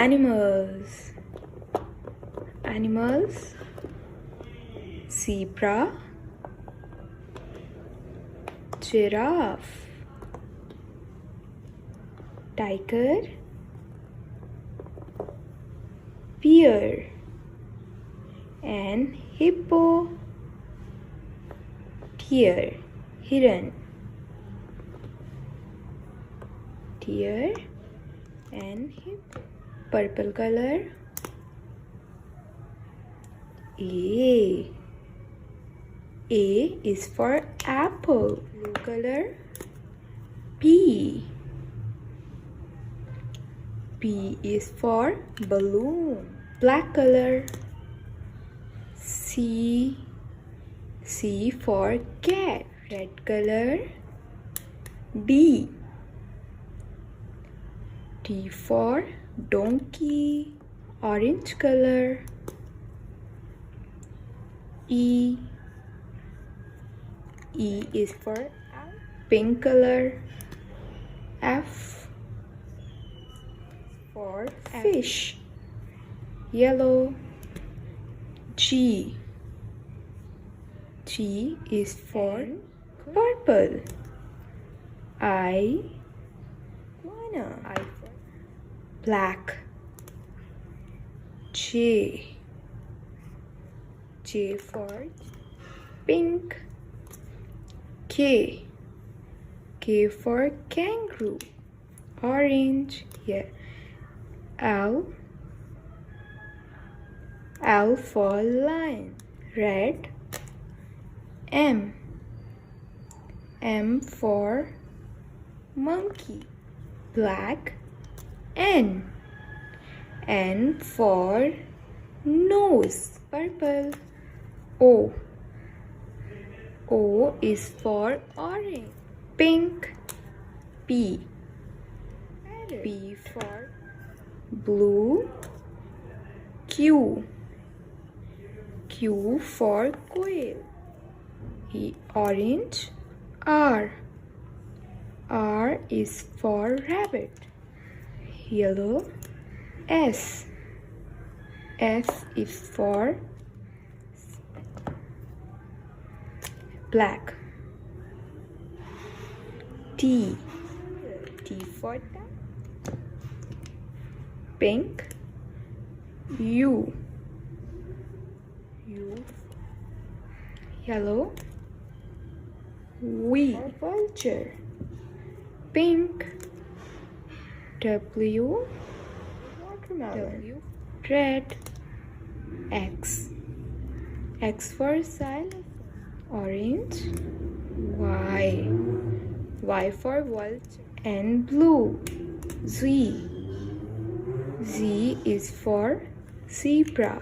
Animals. Animals. Zebra. Giraffe. Tiger. Bear. And hippo. Deer. Heron. Deer and hippo. Purple color. A. A is for apple. Blue color. B. B is for balloon. Black color. C. C for cat. Red color. D. D for donkey. Orange color. E. E is for pink color. F for fish. Yellow. G. G is for purple. I for black. J. J for pink. K. K for kangaroo. Orange. Yeah. L. L for lion. Red. M. M for monkey. Black. N. N for nose. Purple. O. O is for orange. Pink. P. P for blue. Q. Q for quail. Orange. R. R is for rabbit. Yellow. S. S is for black. T. T for pink. U. U yellow. V vulture. Pink. W watermelon. W red. X. X for silence. Orange. Y. Y for vulture. And blue. Z. Z is for zebra.